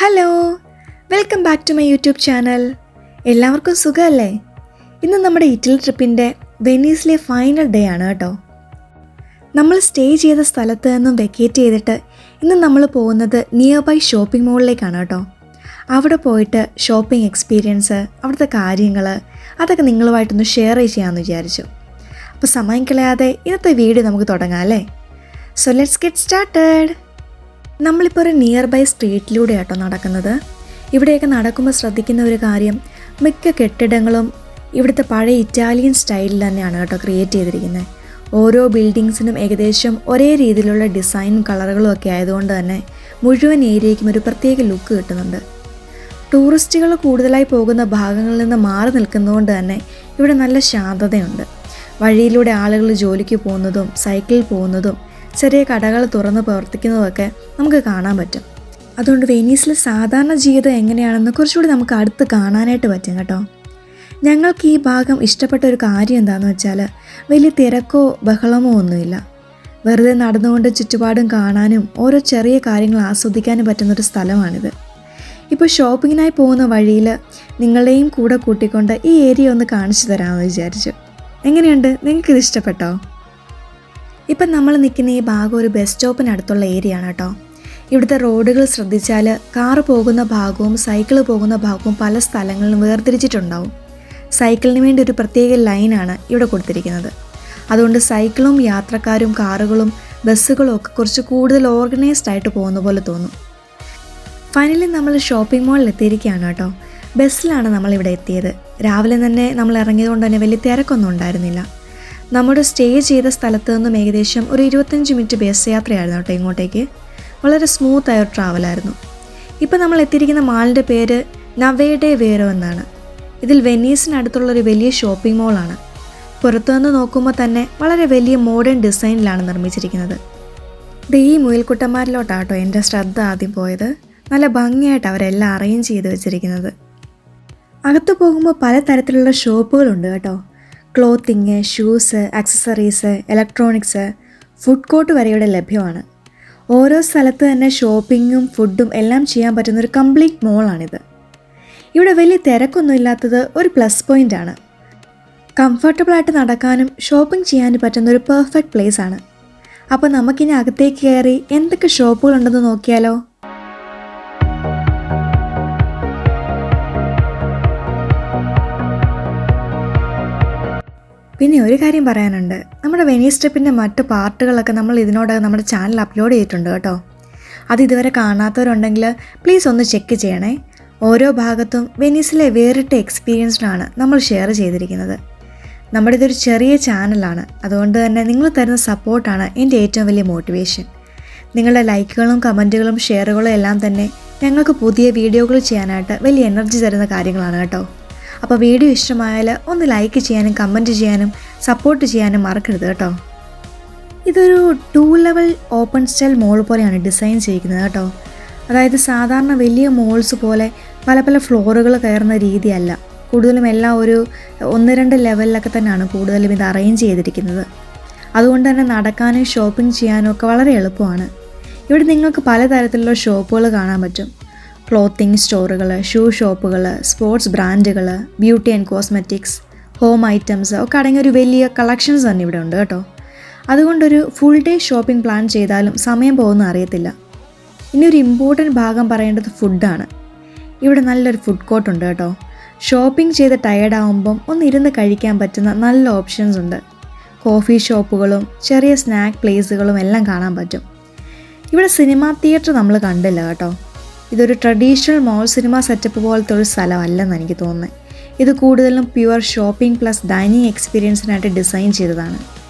Hello, welcome back to my YouTube channel. എല്ലാവർക്കും സുഖമല്ലേ? ഇന്ന് നമ്മുടെ ഇറ്റലി ട്രിപ്പിൻ്റെ വെനീസിലെ ഫൈനൽ ഡേ ആണ് കേട്ടോ. നമ്മൾ സ്റ്റേ ചെയ്ത സ്ഥലത്ത് നിന്നും വെക്കേറ്റ് ചെയ്തിട്ട് ഇന്ന് നമ്മൾ പോകുന്നത് നിയർ ബൈ ഷോപ്പിംഗ് മോളിലേക്കാണ് കേട്ടോ. അവിടെ പോയിട്ട് ഷോപ്പിംഗ് എക്സ്പീരിയൻസ്, അവിടുത്തെ കാര്യങ്ങൾ അതൊക്കെ നിങ്ങളുമായിട്ടൊന്ന് ഷെയർ ചെയ്യാമെന്ന് വിചാരിച്ചു. അപ്പോൾ സമയം കളയാതെ ഇന്നത്തെ വീഡിയോ നമുക്ക് തുടങ്ങാം അല്ലേ? So let's get started. നമ്മളിപ്പോൾ ഒരു നിയർ ബൈ സ്ട്രീറ്റിലൂടെ ആട്ടോ നടക്കുന്നത്. ഇവിടെയൊക്കെ നടക്കുമ്പോൾ ശ്രദ്ധിക്കുന്ന ഒരു കാര്യം, മിക്ക കെട്ടിടങ്ങളും ഇവിടുത്തെ പഴയ ഇറ്റാലിയൻ സ്റ്റൈലിൽ തന്നെയാണ് കേട്ടോ ക്രിയേറ്റ് ചെയ്തിരിക്കുന്നത്. ഓരോ ബിൽഡിങ്സിനും ഏകദേശം ഒരേ രീതിയിലുള്ള ഡിസൈനും കളറുകളും ഒക്കെ ആയതുകൊണ്ട് തന്നെ മുഴുവൻ ഏരിയയ്ക്കും ഒരു പ്രത്യേക ലുക്ക് കിട്ടുന്നുണ്ട്. ടൂറിസ്റ്റുകൾ കൂടുതലായി പോകുന്ന ഭാഗങ്ങളിൽ നിന്ന് മാറി നിൽക്കുന്നതുകൊണ്ട് തന്നെ ഇവിടെ നല്ല ശാന്തതയുണ്ട്. വഴിയിലൂടെ ആളുകൾ ജോലിക്ക് പോകുന്നതും സൈക്കിളിൽ പോകുന്നതും ചെറിയ കടകൾ തുറന്ന് പ്രവർത്തിക്കുന്നതൊക്കെ നമുക്ക് കാണാൻ പറ്റും. അതുകൊണ്ട് വെനീസിൽ സാധാരണ ജീവിതം എങ്ങനെയാണെന്ന് കുറച്ചുകൂടി നമുക്ക് അടുത്ത് കാണാനായിട്ട് പറ്റും കേട്ടോ. ഞങ്ങൾക്ക് ഈ ഭാഗം ഇഷ്ടപ്പെട്ട ഒരു കാര്യം എന്താണെന്ന് വെച്ചാൽ, വലിയ തിരക്കോ ബഹളമോ ഒന്നുമില്ല. വെറുതെ നടന്നുകൊണ്ട് ചുറ്റുപാടും കാണാനും ഓരോ ചെറിയ കാര്യങ്ങൾ ആസ്വദിക്കാനും പറ്റുന്നൊരു സ്ഥലമാണിത്. ഇപ്പോൾ ഷോപ്പിങ്ങിനായി പോകുന്ന വഴിയിൽ നിങ്ങളുടെയും കൂടെ കൂട്ടിക്കൊണ്ട് ഈ ഏരിയ ഒന്ന് കാണിച്ചു തരാമെന്ന് വിചാരിച്ചു. എങ്ങനെയുണ്ട്? നിങ്ങൾക്കിത് ഇഷ്ടപ്പെട്ടോ? ഇപ്പം നമ്മൾ നിൽക്കുന്ന ഈ ഭാഗം ഒരു ബസ് സ്റ്റോപ്പിനടുത്തുള്ള ഏരിയ ആണ് കേട്ടോ. ഇവിടുത്തെ റോഡുകൾ ശ്രദ്ധിച്ചാൽ കാറ് പോകുന്ന ഭാഗവും സൈക്കിൾ പോകുന്ന ഭാഗവും പല സ്ഥലങ്ങളിലും വേർതിരിച്ചിട്ടുണ്ടാവും. സൈക്കിളിന് വേണ്ടി ഒരു പ്രത്യേക ലൈനാണ് ഇവിടെ കൊടുത്തിരിക്കുന്നത്. അതുകൊണ്ട് സൈക്കിളും യാത്രക്കാരും കാറുകളും ബസ്സുകളും ഒക്കെ കുറച്ച് കൂടുതൽ ഓർഗനൈസ്ഡ് ആയിട്ട് പോകുന്ന പോലെ തോന്നും. ഫൈനലി നമ്മൾ ഷോപ്പിംഗ് മാളിൽ എത്തിയിരിക്കുകയാണ് കേട്ടോ. ബസ്സിലാണ് നമ്മളിവിടെ എത്തിയത്. രാവിലെ തന്നെ നമ്മൾ ഇറങ്ങിയതുകൊണ്ട് തന്നെ വലിയ തിരക്കൊന്നും ഉണ്ടായിരുന്നില്ല. നമ്മുടെ സ്റ്റേ ചെയ്ത സ്ഥലത്ത് നിന്നും ഏകദേശം ഒരു 25 മിനിറ്റ് ബസ് യാത്രയായിരുന്നു കേട്ടോ ഇങ്ങോട്ടേക്ക്. വളരെ സ്മൂത്തായ ഒരു ട്രാവലായിരുന്നു. ഇപ്പോൾ നമ്മൾ എത്തിയിരിക്കുന്ന മാളിൻ്റെ പേര് നവേഡെ വേരോ എന്നാണ്. ഇതിൽ വെനീസിനടുത്തുള്ളൊരു വലിയ ഷോപ്പിംഗ് മോളാണ്. പുറത്തുനിന്ന് നോക്കുമ്പോൾ തന്നെ വളരെ വലിയ മോഡേൺ ഡിസൈനിലാണ് നിർമ്മിച്ചിരിക്കുന്നത്. ഈ മുയൽക്കുട്ടന്മാരിലോട്ടാട്ടോ എൻ്റെ ശ്രദ്ധ ആദ്യം പോയത്. നല്ല ഭംഗിയായിട്ട് അവരെല്ലാം അറേഞ്ച് ചെയ്ത് വെച്ചിരിക്കുന്നത്. അകത്ത് പോകുമ്പോൾ പലതരത്തിലുള്ള ഷോപ്പുകളുണ്ട് കേട്ടോ. Clothing, shoes, accessories, electronics, food court വരെ ഇവിടെ ലഭ്യമാണ്. ഓരോ സ്ഥലത്ത് തന്നെ ഷോപ്പിങ്ങും ഫുഡും എല്ലാം ചെയ്യാൻ പറ്റുന്ന ഒരു കംപ്ലീറ്റ് മോളാണിത്. ഇവിടെ വലിയ തിരക്കൊന്നും ഇല്ലാത്തത് ഒരു പ്ലസ് പോയിൻ്റ് ആണ്. കംഫർട്ടബിളായിട്ട് നടക്കാനും ഷോപ്പിംഗ് ചെയ്യാനും പറ്റുന്ന ഒരു പെർഫെക്റ്റ് പ്ലേസ് ആണ്. അപ്പോൾ നമുക്കിനി അകത്തേക്ക് കയറി എന്തൊക്കെ ഷോപ്പുകളുണ്ടെന്ന് നോക്കിയാലോ? പിന്നെ ഒരു കാര്യം പറയാനുണ്ട്. നമ്മുടെ വെനീസ് ട്രിപ്പിൻ്റെ മറ്റ് പാർട്ടുകളൊക്കെ നമ്മൾ ഇതിനോടകം നമ്മുടെ ചാനൽ അപ്ലോഡ് ചെയ്തിട്ടുണ്ട് കേട്ടോ. അത് ഇതുവരെ കാണാത്തവരുണ്ടെങ്കിൽ പ്ലീസ് ഒന്ന് ചെക്ക് ചെയ്യണേ. ഓരോ ഭാഗത്തും വെനീസിലെ വേറിട്ട എക്സ്പീരിയൻസിനാണ് നമ്മൾ ഷെയർ ചെയ്തിരിക്കുന്നത്. നമ്മുടെ ഇതൊരു ചെറിയ ചാനലാണ്. അതുകൊണ്ട് തന്നെ നിങ്ങൾ തരുന്ന സപ്പോർട്ടാണ് എൻ്റെ ഏറ്റവും വലിയ മോട്ടിവേഷൻ. നിങ്ങളുടെ ലൈക്കുകളും കമൻറ്റുകളും ഷെയറുകളും എല്ലാം തന്നെ ഞങ്ങൾക്ക് പുതിയ വീഡിയോകൾ ചെയ്യാനായിട്ട് വലിയ എനർജി തരുന്ന കാര്യങ്ങളാണ് കേട്ടോ. അപ്പോൾ വീഡിയോ ഇഷ്ടമായാൽ ഒന്ന് ലൈക്ക് ചെയ്യാനും കമൻറ്റ് ചെയ്യാനും സപ്പോർട്ട് ചെയ്യാനും മറക്കരുത് കേട്ടോ. ഇതൊരു 2 ലെവൽ ഓപ്പൺ സ്റ്റൈൽ മോൾ പോലെയാണ് ഡിസൈൻ ചെയ്തിരിക്കുന്നത് കേട്ടോ. അതായത് സാധാരണ വലിയ മോൾസ് പോലെ പല പല ഫ്ലോറുകൾ കയറുന്ന രീതിയല്ല. കൂടുതലും എല്ലാം ഒരു 1-2 ലെവലിലൊക്കെ തന്നെയാണ് കൂടുതലും ഇത് അറേഞ്ച് ചെയ്തിരിക്കുന്നത്. അതുകൊണ്ട് തന്നെ നടക്കാനും ഷോപ്പിംഗ് ചെയ്യാനും ഒക്കെ വളരെ എളുപ്പമാണ്. ഇവിടെ നിങ്ങൾക്ക് പലതരത്തിലുള്ള ഷോപ്പുകൾ കാണാൻ പറ്റും. ക്ലോത്തിങ് സ്റ്റോറുകൾ, ഷൂ ഷോപ്പുകൾ, സ്പോർട്സ് ബ്രാൻഡുകൾ, beauty and cosmetics, home items ഒക്കെ അടങ്ങിയ ഒരു വലിയ കളക്ഷൻസ് തന്നെ ഇവിടെ ഉണ്ട് കേട്ടോ. അതുകൊണ്ടൊരു ഫുൾ ഡേ ഷോപ്പിംഗ് പ്ലാൻ ചെയ്താലും സമയം പോകുന്ന അറിയത്തില്ല. ഇനി ഒരു ഇമ്പോർട്ടൻറ്റ് ഭാഗം പറയേണ്ടത് ഫുഡാണ്. ഇവിടെ നല്ലൊരു ഫുഡ് കോർട്ട് ഉണ്ട് കേട്ടോ. ഷോപ്പിംഗ് ചെയ്ത് ടയേർഡാവുമ്പം ഒന്നിരുന്ന് കഴിക്കാൻ പറ്റുന്ന നല്ല ഓപ്ഷൻസ് ഉണ്ട്. കോഫി ഷോപ്പുകളും ചെറിയ സ്നാക്ക് പ്ലേസുകളും എല്ലാം കാണാൻ പറ്റും. ഇവിടെ സിനിമാ തിയേറ്റർ നമ്മൾ കണ്ടില്ല കേട്ടോ. ഇതൊരു ട്രഡീഷണൽ മോൾ സിനിമ സെറ്റപ്പ് പോലത്തെ ഒരു സ്ഥലമല്ലെന്ന് എനിക്ക് തോന്നുന്നത്. ഇത് കൂടുതലും പ്യുവർ ഷോപ്പിംഗ് പ്ലസ് ഡൈനിങ് എക്സ്പീരിയൻസിനായിട്ട് ഡിസൈൻ ചെയ്തതാണ്.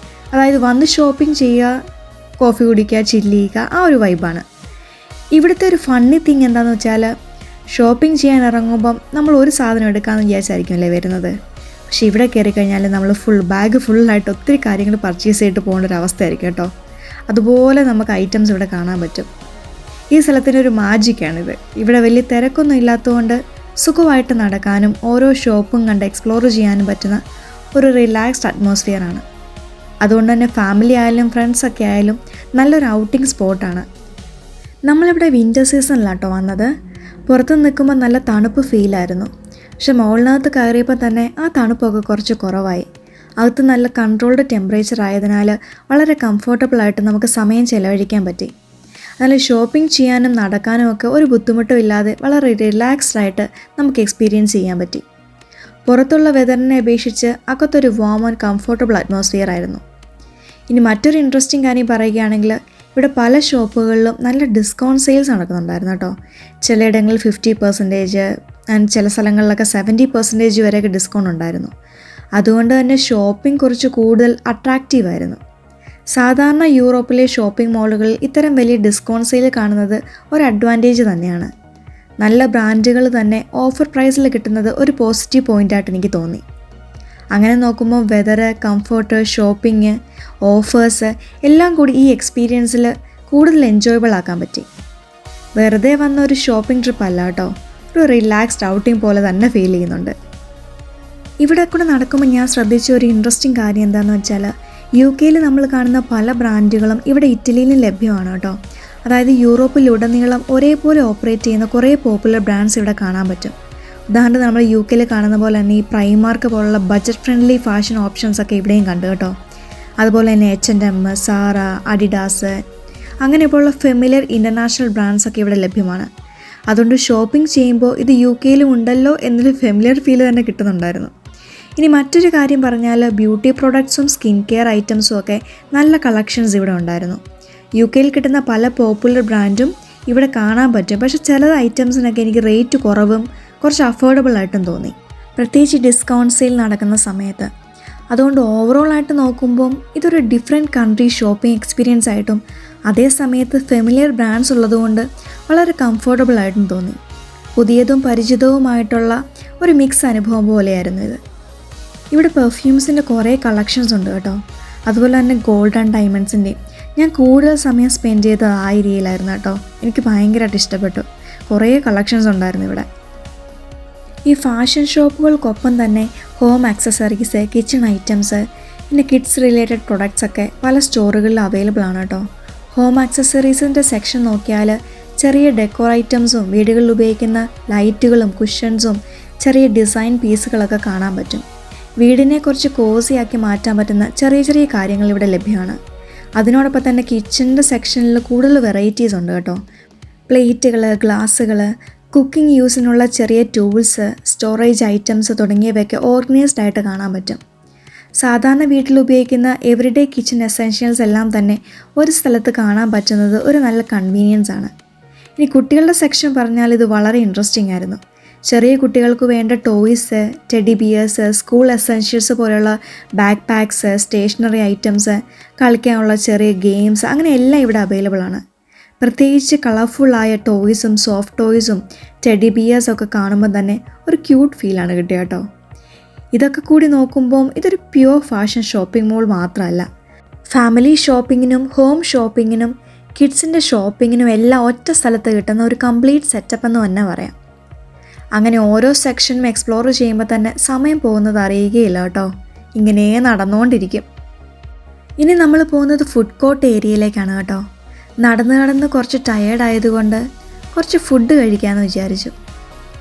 അതായത് വന്ന് ഷോപ്പിംഗ് ചെയ്യുക, കോഫി കുടിക്കുക, ചില്ല് ചെയ്യുക, ആ ഒരു വൈബാണ്. ഇവിടുത്തെ ഒരു ഫണ്ണി തിങ് എന്താണെന്ന് വെച്ചാൽ, ഷോപ്പിംഗ് ചെയ്യാൻ ഇറങ്ങുമ്പം നമ്മൾ ഒരു സാധനം എടുക്കാമെന്ന് വിചാരിച്ചായിരിക്കും അല്ലേ വരുന്നത്. പക്ഷേ ഇവിടെ കയറി കഴിഞ്ഞാൽ നമ്മൾ ബാഗ് ഫുള്ളായിട്ട് ഒത്തിരി കാര്യങ്ങൾ പർച്ചേസ് ചെയ്തിട്ട് പോകേണ്ട ഒരു അവസ്ഥയായിരിക്കും കേട്ടോ. അതുപോലെ നമുക്ക് ഐറ്റംസ് ഇവിടെ കാണാൻ പറ്റും. ഈ സ്ഥലത്തിനൊരു മാജിക്കാണിത്. ഇവിടെ വലിയ തിരക്കൊന്നും ഇല്ലാത്തതുകൊണ്ട് സുഖമായിട്ട് നടക്കാനും ഓരോ ഷോപ്പും കണ്ട് എക്സ്പ്ലോർ ചെയ്യാനും പറ്റുന്ന ഒരു റിലാക്സ്ഡ് അറ്റ്മോസ്ഫിയറാണ്. അതുകൊണ്ട് തന്നെ ഫാമിലി ആയാലും ഫ്രണ്ട്സൊക്കെ ആയാലും നല്ലൊരു ഔട്ടിംഗ് സ്പോട്ടാണ്. നമ്മളിവിടെ വിൻ്റർ സീസണിലാട്ടോ വന്നത്. പുറത്ത് നിൽക്കുമ്പോൾ നല്ല തണുപ്പ് ഫീലായിരുന്നു. പക്ഷെ മുകളിനകത്ത് കയറിയപ്പോൾ തന്നെ ആ തണുപ്പൊക്കെ കുറച്ച് കുറവായി. അകത്ത് നല്ല കൺട്രോൾഡ് ടെമ്പറേച്ചർ ആയതിനാൽ വളരെ കംഫർട്ടബിളായിട്ട് നമുക്ക് സമയം ചിലവഴിക്കാൻ പറ്റി. എന്നാൽ ഷോപ്പിംഗ് ചെയ്യാനും നടക്കാനും ഒക്കെ ഒരു ബുദ്ധിമുട്ടും ഇല്ലാതെ വളരെ റിലാക്സ്ഡ് ആയിട്ട് നമുക്ക് എക്സ്പീരിയൻസ് ചെയ്യാൻ പറ്റി. പുറത്തുള്ള വെതറിനെ അപേക്ഷിച്ച് അകത്തൊരു വാം ആൻഡ് കംഫർട്ടബിൾ അറ്റ്മോസ്ഫിയർ ആയിരുന്നു. ഇനി മറ്റൊരു ഇൻട്രസ്റ്റിംഗ് കാര്യം പറയുകയാണെങ്കിൽ ഇവിടെ പല ഷോപ്പുകളിലും നല്ല ഡിസ്കൗണ്ട് സെയിൽസ് നടക്കുന്നുണ്ടായിരുന്നു കേട്ടോ. ചിലയിടങ്ങളിൽ 50% ആൻഡ് ചില സ്ഥലങ്ങളിലൊക്കെ 70% വരെയൊക്കെ ഡിസ്കൗണ്ട് ഉണ്ടായിരുന്നു. അതുകൊണ്ട് തന്നെ ഷോപ്പിംഗ് കുറച്ച് കൂടുതൽ അട്രാക്റ്റീവായിരുന്നു. സാധാരണ യൂറോപ്പിലെ ഷോപ്പിംഗ് മാളുകളിൽ ഇത്തരം വലിയ ഡിസ്കൗണ്ട് സെയിൽ കാണുന്നത് ഒരു അഡ്വാൻറ്റേജ് തന്നെയാണ്. നല്ല ബ്രാൻഡുകൾ തന്നെ ഓഫർ പ്രൈസിൽ കിട്ടുന്നത് ഒരു പോസിറ്റീവ് പോയിൻ്റായിട്ട് എനിക്ക് തോന്നി. അങ്ങനെ നോക്കുമ്പോൾ വെതർ, കംഫർട്ട്, ഷോപ്പിംഗ്, ഓഫേഴ്സ് എല്ലാം കൂടി ഈ എക്സ്പീരിയൻസിൽ കൂടുതൽ എൻജോയബിൾ ആക്കാൻ പറ്റി. വെറുതെ വന്ന ഒരു ഷോപ്പിംഗ് ട്രിപ്പ് അല്ല കേട്ടോ, ഒരു റിലാക്സ്ഡ് ഔട്ടിംഗ് പോലെ തന്നെ ഫീൽ ചെയ്യുന്നുണ്ട്. ഇവിടെ കൂടെ നടക്കുമ്പോൾ ഞാൻ ശ്രദ്ധിച്ച ഒരു ഇൻട്രസ്റ്റിംഗ് കാര്യം എന്താണെന്ന് വെച്ചാൽ UK നമ്മൾ കാണുന്ന പല ബ്രാൻഡുകളും ഇവിടെ ഇറ്റലിയിലും ലഭ്യമാണ് കേട്ടോ. അതായത് യൂറോപ്പിലുടനീളം ഒരേപോലെ ഓപ്പറേറ്റ് ചെയ്യുന്ന കുറേ പോപ്പുലർ ബ്രാൻഡ്സ് ഇവിടെ കാണാൻ പറ്റും. ഉദാഹരണത്തിന് നമ്മൾ UK കാണുന്ന പോലെ തന്നെ ഈ പ്രൈമാർക്ക് പോലുള്ള ബഡ്ജറ്റ് ഫ്രണ്ട്ലി ഫാഷൻ ഓപ്ഷൻസ് ഒക്കെ ഇവിടെയും കണ്ടു കേട്ടോ. അതുപോലെ തന്നെ H&M, സാറ, അഡിഡാസ് അങ്ങനെയുള്ള ഫെമിലിയർ ഇൻ്റർനാഷണൽ ബ്രാൻഡ്സ് ഒക്കെ ഇവിടെ ലഭ്യമാണ്. അതുകൊണ്ട് ഷോപ്പിംഗ് ചെയ്യുമ്പോൾ ഇത് UK ഉണ്ടല്ലോ എന്നൊരു ഫെമിലിയർ ഫീൽ തന്നെ കിട്ടുന്നുണ്ടായിരുന്നു. ഇനി മറ്റൊരു കാര്യം പറഞ്ഞാൽ ബ്യൂട്ടി പ്രോഡക്ട്സും സ്കിൻ കെയർ ഐറ്റംസും ഒക്കെ നല്ല കളക്ഷൻസ് ഇവിടെ ഉണ്ടായിരുന്നു. UK കിട്ടുന്ന പല പോപ്പുലർ ബ്രാൻഡും ഇവിടെ കാണാൻ പറ്റും. പക്ഷേ ചില ഐറ്റംസിനൊക്കെ എനിക്ക് റേറ്റ് കുറവും കുറച്ച് അഫോർഡബിൾ ആയിട്ടും തോന്നി, പ്രത്യേകിച്ച് ഡിസ്കൗണ്ട് സെയിൽ നടക്കുന്ന സമയത്ത്. അതുകൊണ്ട് ഓവറോളായിട്ട് നോക്കുമ്പം ഇതൊരു ഡിഫറെൻറ്റ് കൺട്രി ഷോപ്പിംഗ് എക്സ്പീരിയൻസ് ആയിട്ടും അതേ സമയത്ത് ഫെമിലിയർ ബ്രാൻഡ്സ് ഉള്ളതുകൊണ്ട് വളരെ കംഫർട്ടബിൾ ആയിട്ടും തോന്നി. പുതിയതും പരിചിതവുമായിട്ടുള്ള ഒരു മിക്സ് അനുഭവം പോലെയായിരുന്നു ഇത്. ഇവിടെ പെർഫ്യൂംസിൻ്റെ കുറേ കളക്ഷൻസ് ഉണ്ട് കേട്ടോ. അതുപോലെ തന്നെ ഗോൾഡ് ആൻഡ് ഡയമണ്ട്സിൻ്റെയും. ഞാൻ കൂടുതൽ സമയം സ്പെൻഡ് ചെയ്തത് ആ ഏരിയയിലായിരുന്നു കേട്ടോ. എനിക്ക് ഭയങ്കരമായിട്ട് ഇഷ്ടപ്പെട്ടു. കുറേ കളക്ഷൻസ് ഉണ്ടായിരുന്നു ഇവിടെ. ഈ ഫാഷൻ ഷോപ്പുകൾക്കൊപ്പം തന്നെ ഹോം ആക്സസറീസ്, കിച്ചൺ ഐറ്റംസ്, പിന്നെ കിഡ്സ് റിലേറ്റഡ് പ്രൊഡക്ട്സ് ഒക്കെ പല സ്റ്റോറുകളിൽ അവൈലബിൾ ആണ് കേട്ടോ. ഹോം ആക്സസറീസിൻ്റെ സെക്ഷൻ നോക്കിയാൽ ചെറിയ ഡെക്കോർ ഐറ്റംസും വീടുകളിൽ ഉപയോഗിക്കുന്ന ലൈറ്റുകളും കുഷൻസും ചെറിയ ഡിസൈൻ പീസുകളൊക്കെ കാണാൻ പറ്റും. വീടിനെ കുറച്ച് കോസിയാക്കി മാറ്റാൻ പറ്റുന്ന ചെറിയ ചെറിയ കാര്യങ്ങൾ ഇവിടെ ലഭ്യമാണ്. അതിനോടൊപ്പം തന്നെ കിച്ചണിൻ്റെ സെക്ഷനിൽ കൂടുതൽ വെറൈറ്റീസ് ഉണ്ട് കേട്ടോ. പ്ലേറ്റുകൾ, ഗ്ലാസ്സുകൾ, കുക്കിംഗ് യൂസിനുള്ള ചെറിയ ടൂൾസ്, സ്റ്റോറേജ് ഐറ്റംസ് തുടങ്ങിയവയൊക്കെ ഓർഗനൈസ്ഡ് ആയിട്ട് കാണാൻ പറ്റും. സാധാരണ വീട്ടിൽ ഉപയോഗിക്കുന്ന എവറിഡേ കിച്ചൺ എസെൻഷ്യൽസ് എല്ലാം തന്നെ ഒരു സ്ഥലത്ത് കാണാൻ പറ്റുന്നത് ഒരു നല്ല കൺവീനിയൻസ് ആണ്. ഇനി കുട്ടികളുടെ സെക്ഷൻ പറഞ്ഞാൽ ഇത് വളരെ ഇൻട്രസ്റ്റിംഗ് ആയിരുന്നു. ചെറിയ കുട്ടികൾക്ക് വേണ്ട toys, teddy bears, school essentials പോലെയുള്ള ബാക്ക് പാക്സ്, സ്റ്റേഷനറി ഐറ്റംസ്, കളിക്കാനുള്ള ചെറിയ ഗെയിംസ് അങ്ങനെ എല്ലാം ഇവിടെ അവൈലബിൾ ആണ്. പ്രത്യേകിച്ച് കളർഫുള്ളായ ടോയ്സും സോഫ്റ്റ് ടോയ്സും ടെഡി ബിയേഴ്സൊക്കെ കാണുമ്പോൾ തന്നെ ഒരു ക്യൂട്ട് ഫീലാണ് കിട്ടുക കേട്ടോ. ഇതൊക്കെ കൂടി നോക്കുമ്പോൾ ഇതൊരു പ്യുവർ ഫാഷൻ ഷോപ്പിംഗ് മോൾ മാത്രമല്ല, ഫാമിലി ഷോപ്പിങ്ങിനും ഹോം ഷോപ്പിങ്ങിനും കിഡ്സിൻ്റെ ഷോപ്പിങ്ങിനും എല്ലാം ഒറ്റ സ്ഥലത്ത് കിട്ടുന്ന ഒരു കംപ്ലീറ്റ് സെറ്റപ്പ് എന്ന് തന്നെ പറയാം. അങ്ങനെ ഓരോ സെക്ഷനും എക്സ്പ്ലോർ ചെയ്യുമ്പോൾ തന്നെ സമയം പോകുന്നത് അറിയുകയില്ല കേട്ടോ. ഇങ്ങനെ നടന്നുകൊണ്ടിരിക്കും. ഇനി നമ്മൾ പോകുന്നത് ഫുഡ് കോർട്ട് ഏരിയയിലേക്കാണ് കേട്ടോ. നടന്ന് കുറച്ച് ടയേർഡ് ആയതുകൊണ്ട് കുറച്ച് ഫുഡ് കഴിക്കാമെന്ന് വിചാരിച്ചു.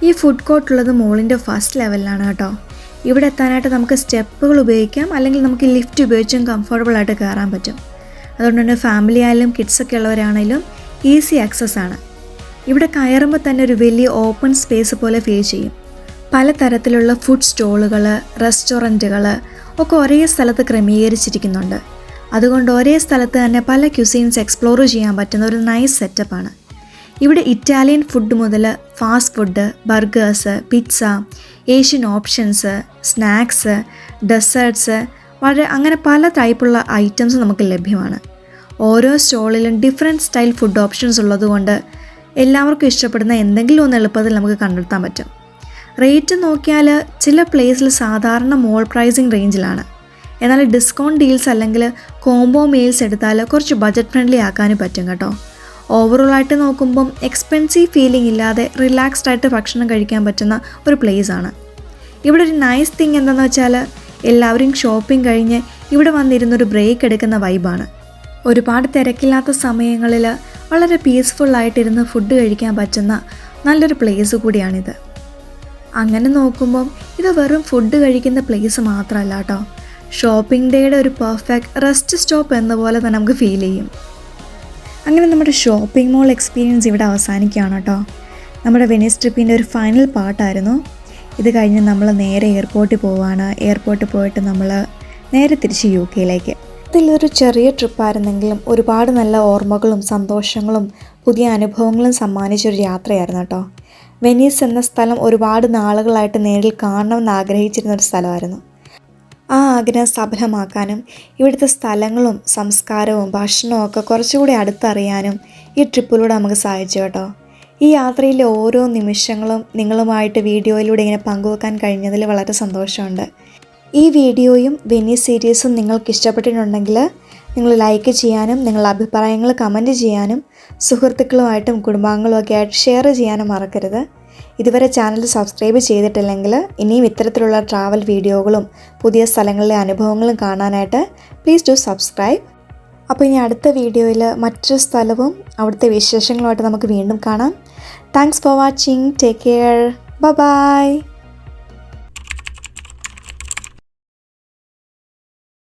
ഈ ഫുഡ് കോർട്ടുള്ളത് മോളിൻ്റെ ഫസ്റ്റ് ലെവലിലാണ് കേട്ടോ. ഇവിടെ എത്താനായിട്ട് നമുക്ക് സ്റ്റെപ്പുകൾ ഉപയോഗിക്കാം, അല്ലെങ്കിൽ നമുക്ക് ലിഫ്റ്റ് ഉപയോഗിച്ചും കംഫർട്ടബിളായിട്ട് കയറാൻ പറ്റും. അതുകൊണ്ട് തന്നെ ഫാമിലി ആയാലും കിഡ്സൊക്കെ ഉള്ളവരാണെങ്കിലും ഈസി ആക്സസ് ആണ്. ഇവിടെ കയറുമ്പോൾ തന്നെ ഒരു വലിയ ഓപ്പൺ സ്പേസ് പോലെ ഫീൽ ചെയ്യും. പലതരത്തിലുള്ള ഫുഡ് സ്റ്റോളുകൾ, റെസ്റ്റോറൻറ്റുകൾ ഒക്കെ ഒരേ സ്ഥലത്ത് ക്രമീകരിച്ചിരിക്കുന്നുണ്ട്. അതുകൊണ്ട് ഒരേ സ്ഥലത്ത് തന്നെ പല ക്യുസീൻസ് എക്സ്പ്ലോർ ചെയ്യാൻ പറ്റുന്ന ഒരു നൈസ് സെറ്റപ്പാണ്. ഇവിടെ ഇറ്റാലിയൻ ഫുഡ് മുതൽ fast food, burgers, pizza, Asian options, snacks, desserts അങ്ങനെ പല ടൈപ്പുള്ള ഐറ്റംസ് നമുക്ക് ലഭ്യമാണ്. ഓരോ സ്റ്റോളിലും ഡിഫറെൻറ്റ് സ്റ്റൈൽ ഫുഡ് ഓപ്ഷൻസ് ഉള്ളതുകൊണ്ട് എല്ലാവർക്കും ഇഷ്ടപ്പെടുന്ന എന്തെങ്കിലും ഒന്ന് എളുപ്പത്തിൽ നമുക്ക് കണ്ടെത്താൻ പറ്റും. റേറ്റ് നോക്കിയാൽ ചില പ്ലേസിൽ സാധാരണ മോൾ പ്രൈസിങ് റേഞ്ചിലാണ്. എന്നാൽ ഡിസ്കൗണ്ട് ഡീൽസ് അല്ലെങ്കിൽ കോംബോ മീൽസ് എടുത്താൽ കുറച്ച് ബഡ്ജറ്റ് ഫ്രണ്ട്ലി ആക്കാനും പറ്റും കേട്ടോ. ഓവറോളായിട്ട് നോക്കുമ്പം എക്സ്പെൻസീവ് ഫീലിംഗ് ഇല്ലാതെ റിലാക്സ്ഡ് ആയിട്ട് ഭക്ഷണം കഴിക്കാൻ പറ്റുന്ന ഒരു പ്ലേസ് ആണ്. ഇവിടെ ഒരു നൈസ് തിങ് എന്താണെന്ന് വെച്ചാൽ എല്ലാവരും ഷോപ്പിംഗ് കഴിഞ്ഞ് ഇവിടെ വന്നിരുന്നൊരു ബ്രേക്ക് എടുക്കുന്ന വൈബാണ്. ഒരുപാട് തിരക്കില്ലാത്ത സമയങ്ങളിൽ വളരെ പീസ്ഫുള്ളായിട്ടിരുന്ന് ഫുഡ് കഴിക്കാൻ പറ്റുന്ന നല്ലൊരു പ്ലേസ് കൂടിയാണിത്. അങ്ങനെ നോക്കുമ്പം ഇത് വെറും ഫുഡ് കഴിക്കുന്ന പ്ലേസ് മാത്രമല്ല കേട്ടോ, ഷോപ്പിംഗ് ഡേയുടെ ഒരു പെർഫെക്റ്റ് റെസ്റ്റ് സ്റ്റോപ്പ് എന്ന പോലെ തന്നെ നമുക്ക് ഫീൽ ചെയ്യും. അങ്ങനെ നമ്മുടെ ഷോപ്പിംഗ് മോൾ എക്സ്പീരിയൻസ് ഇവിടെ അവസാനിക്കുകയാണ് കേട്ടോ. നമ്മുടെ വെനീസ് ട്രിപ്പിൻ്റെ ഒരു ഫൈനൽ പാർട്ടായിരുന്നു. ഇത് കഴിഞ്ഞ് നമ്മൾ നേരെ എയർപോർട്ടിൽ പോവുകയാണ്. എയർപോർട്ടിൽ പോയിട്ട് നമ്മൾ നേരെ തിരിച്ച് UK ഇതിലൊരു ചെറിയ ട്രിപ്പായിരുന്നെങ്കിലും ഒരുപാട് നല്ല ഓർമ്മകളും സന്തോഷങ്ങളും പുതിയ അനുഭവങ്ങളും സമ്മാനിച്ചൊരു യാത്രയായിരുന്നു കേട്ടോ. വെനീസ് എന്ന സ്ഥലം ഒരുപാട് നാളുകളായിട്ട് നേരിൽ കാണണമെന്ന് ആഗ്രഹിച്ചിരുന്നൊരു സ്ഥലമായിരുന്നു. ആ ആഗ്രഹം സഫലമാക്കാനും ഇവിടുത്തെ സ്ഥലങ്ങളും സംസ്കാരവും ഭക്ഷണവും ഒക്കെ കുറച്ചുകൂടി അടുത്തറിയാനും ഈ ട്രിപ്പിലൂടെ നമുക്ക് സാധിച്ചു കേട്ടോ. ഈ യാത്രയിലെ ഓരോ നിമിഷങ്ങളും നിങ്ങളുമായിട്ട് വീഡിയോയിലൂടെ ഇങ്ങനെ പങ്കുവെക്കാൻ കഴിഞ്ഞതിൽ വളരെ സന്തോഷമുണ്ട്. ഈ വീഡിയോയും വെനീസ് സീരീസും നിങ്ങൾക്ക് ഇഷ്ടപ്പെട്ടിട്ടുണ്ടെങ്കിൽ നിങ്ങൾ ലൈക്ക് ചെയ്യാനും നിങ്ങളുടെ അഭിപ്രായങ്ങൾ കമൻറ്റ് ചെയ്യാനും സുഹൃത്തുക്കളുമായിട്ടും കുടുംബാംഗങ്ങളുമൊക്കെ ആയിട്ട് ഷെയർ ചെയ്യാനും മറക്കരുത്. ഇതുവരെ ചാനൽ സബ്സ്ക്രൈബ് ചെയ്തിട്ടില്ലെങ്കിൽ ഇനിയും ഇത്തരത്തിലുള്ള ട്രാവൽ വീഡിയോകളും പുതിയ സ്ഥലങ്ങളിലെ അനുഭവങ്ങളും കാണാനായിട്ട് പ്ലീസ് ഡു സബ്സ്ക്രൈബ്. അപ്പോൾ ഇനി അടുത്ത വീഡിയോയിൽ മറ്റൊരു സ്ഥലവും അവിടുത്തെ വിശേഷങ്ങളുമായിട്ട് നമുക്ക് വീണ്ടും കാണാം. Thanks for watching. Take care. By.